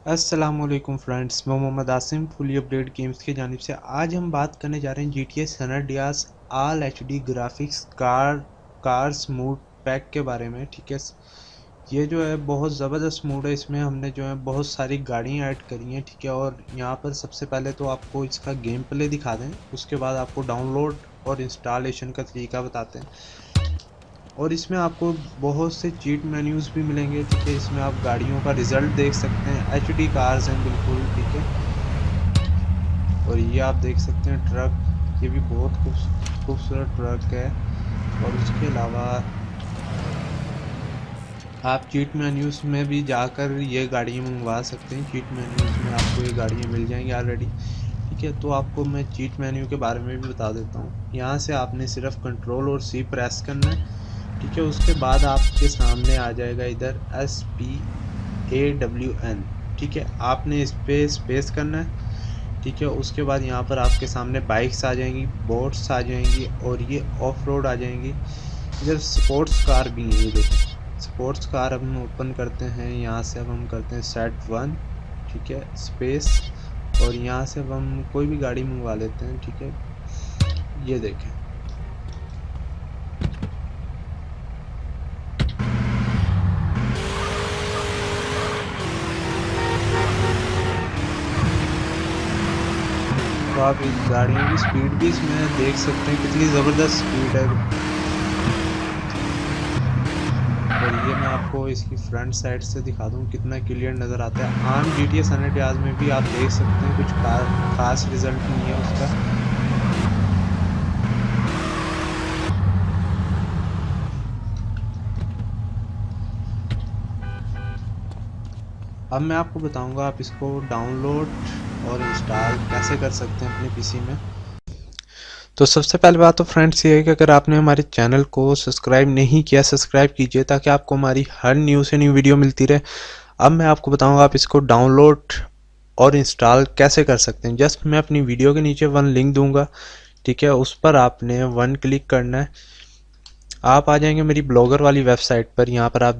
अस्सलामुअलैकुम फ्रेंड्स, मैं Mohammad Asim fully update games की जानिब से। आज हम बात करने जा रहे हैं GTA San Andreas all HD graphics cars mod pack के बारे में। ठीक है, ये जो है बहुत ज़बरदस्त मूड है। इसमें हमने जो है बहुत सारी गाड़ियाँ ऐड करी हैं। ठीक है, और यहाँ पर सबसे पहले तो आपको इसका गेम प्ले दिखा दें, उसके बाद आपको डाउनलोड और इंस्टॉलेशन का तरीका बताते हैं। और इसमें आपको बहुत से चीट मेन्यूज भी मिलेंगे। ठीक है, इसमें आप गाड़ियों का रिजल्ट देख सकते हैं। एचडी कार्स हैं बिल्कुल। ठीक है, और ये आप देख सकते हैं ट्रक, ये भी बहुत खूबसूरत ट्रक है। और उसके अलावा आप चीट मेन्यूज में भी जाकर ये गाड़ियाँ मंगवा सकते हैं। चीट मेन्यूज में आपको ये गाड़ियाँ मिल जाएंगी ऑलरेडी। ठीक है, तो आपको मैं चीट मेन्यू के बारे में भी बता देता हूँ। यहाँ से आपने सिर्फ कंट्रोल और सी प्रेस करना है। ठीक है, उसके बाद आपके सामने आ जाएगा इधर SPAWN। ठीक है, आपने इस पे स्पेस करना है। ठीक है, उसके बाद यहाँ पर आपके सामने बाइक्स आ जाएंगी, बोट्स आ जाएंगी और ये ऑफ रोड आ जाएंगी। इधर स्पोर्ट्स कार भी है, ये देखो स्पोर्ट्स कार। अब हम ओपन करते हैं, यहाँ से अब हम करते हैं सेट 1। ठीक है, स्पेस, और यहाँ से अब हम कोई भी गाड़ी मंगवा लेते हैं। ठीक है, ये देखें, तो आप इस गाड़ियों की स्पीड भी इसमें देख सकते हैं, कितनी ज़बरदस्त स्पीड है। और ये मैं आपको इसकी फ्रंट साइड से दिखा दूँ कितना क्लियर नज़र आता है। आम GTA सैन अंड्रेआस में भी आप देख सकते हैं कुछ खास रिजल्ट नहीं है उसका। अब मैं आपको बताऊंगा आप इसको डाउनलोड और इंस्टॉल कैसे कर सकते हैं अपने पीसी में। तो सबसे पहले बात तो फ्रेंड्स ये है कि अगर आपने हमारे चैनल को सब्सक्राइब नहीं किया, सब्सक्राइब कीजिए ताकि आपको हमारी हर न्यू से न्यू वीडियो मिलती रहे। अब मैं आपको बताऊंगा आप इसको डाउनलोड और इंस्टॉल कैसे कर सकते हैं। जस्ट मैं अपनी वीडियो के नीचे वन लिंक दूंगा। ठीक है, उस पर आपने वन क्लिक करना है। आप आ जाएंगे मेरी ब्लॉगर वाली वेबसाइट पर। यहाँ पर आप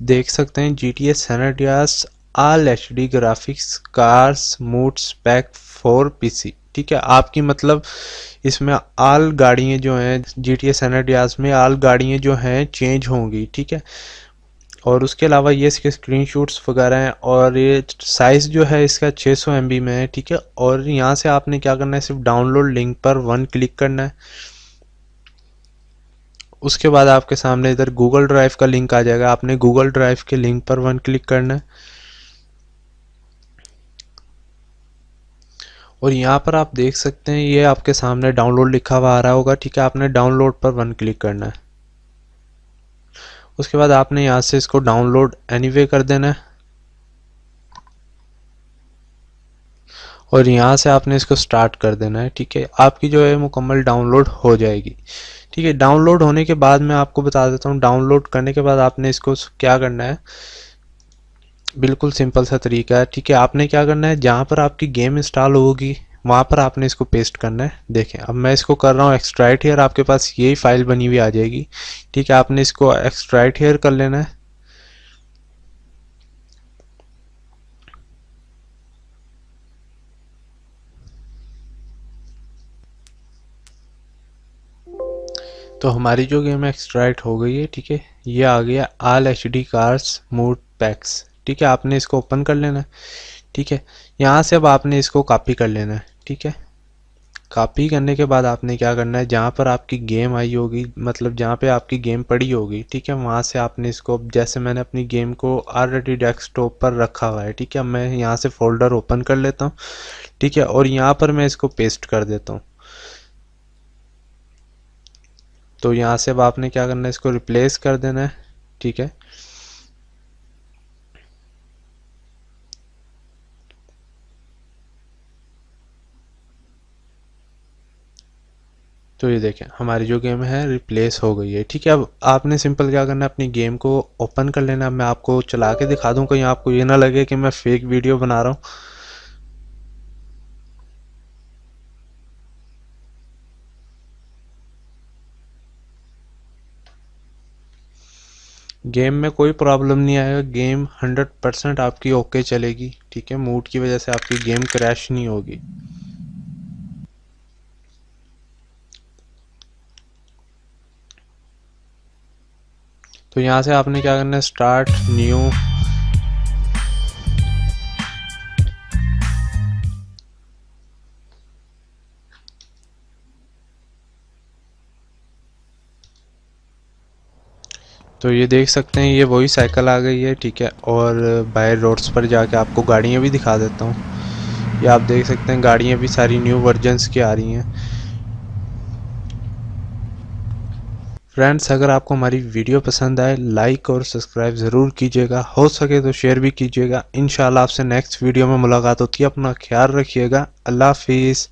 देख सकते हैं GTA San Andreas all HD graphics cars mods pack for PC. ठीक है, आपकी मतलब इसमें आल गाड़ियाँ जो हैं GTA सैन अंड्रेआस में आल गाड़ियाँ जो हैं चेंज होंगी। ठीक है, और उसके अलावा ये इसके स्क्रीनशॉट्स वगैरह हैं, और ये साइज़ जो है इसका 600 MB में है। ठीक है, और यहाँ से आपने क्या करना है, सिर्फ डाउनलोड लिंक पर वन क्लिक करना है। उसके बाद आपके सामने इधर गूगल ड्राइव का लिंक आ जाएगा, आपने गूगल ड्राइव के लिंक पर वन क्लिक करना है। और यहाँ पर आप देख सकते हैं ये आपके सामने डाउनलोड लिखा हुआ आ रहा होगा। ठीक है, आपने डाउनलोड पर वन क्लिक करना है। उसके बाद आपने यहाँ से इसको डाउनलोड एनीवे कर देना है, और यहाँ से आपने इसको स्टार्ट कर देना है। ठीक है, आपकी जो है मुकम्मल डाउनलोड हो जाएगी। ठीक है, डाउनलोड होने के बाद मैं आपको बता देता हूँ डाउनलोड करने के बाद आपने इसको क्या करना है। बिल्कुल सिंपल सा तरीका है। ठीक है, आपने क्या करना है, जहाँ पर आपकी गेम इंस्टॉल होगी वहाँ पर आपने इसको पेस्ट करना है। देखें, अब मैं इसको कर रहा हूँ एक्सट्रैक्ट हियर, आपके पास यही फाइल बनी हुई आ जाएगी। ठीक है, आपने इसको एक्सट्रैक्ट हियर कर लेना है। तो हमारी जो गेम एक्सट्रैक्ट हो गई है। ठीक है, ये आ गया all HD cars mood PACS. ठीक है, आपने इसको ओपन कर लेना है। ठीक है, यहाँ से अब आपने इसको कॉपी कर लेना है। ठीक है, कॉपी करने के बाद आपने क्या करना है, जहाँ पर आपकी गेम आई होगी, मतलब जहाँ पे आपकी गेम पड़ी होगी। ठीक है, वहाँ से आपने इसको, जैसे मैंने अपनी गेम को ऑलरेडी डेस्कटॉप पर रखा हुआ है। ठीक है, मैं यहाँ से फोल्डर ओपन कर लेता हूँ। ठीक है, और यहाँ पर मैं इसको पेस्ट कर देता हूँ। तो यहाँ से अब आपने क्या करना है, इसको रिप्लेस कर देना है। ठीक है, तो ये देखें हमारी जो गेम है रिप्लेस हो गई है। ठीक है, अब आपने सिंपल क्या करना है, अपनी गेम को ओपन कर लेना है। मैं आपको चला के दिखा दूँ, कहीं आपको ये ना लगे कि मैं फेक वीडियो बना रहा हूँ। गेम में कोई प्रॉब्लम नहीं आएगा, गेम 100% आपकी ओके चलेगी। ठीक है, मूड की वजह से आपकी गेम क्रैश नहीं होगी। तो यहाँ से आपने क्या करना है, स्टार्ट न्यू, तो ये देख सकते हैं ये वही साइकिल आ गई है। ठीक है, और बाय रोड्स पर जाके आपको गाड़ियाँ भी दिखा देता हूँ। ये आप देख सकते हैं गाड़ियाँ भी सारी न्यू वर्जन्स की आ रही हैं। फ्रेंड्स, अगर आपको हमारी वीडियो पसंद आए लाइक और सब्सक्राइब ज़रूर कीजिएगा, हो सके तो शेयर भी कीजिएगा। इंशाल्लाह आपसे नेक्स्ट वीडियो में मुलाकात होती है। अपना ख्याल रखिएगा। अल्लाह हाफिज़।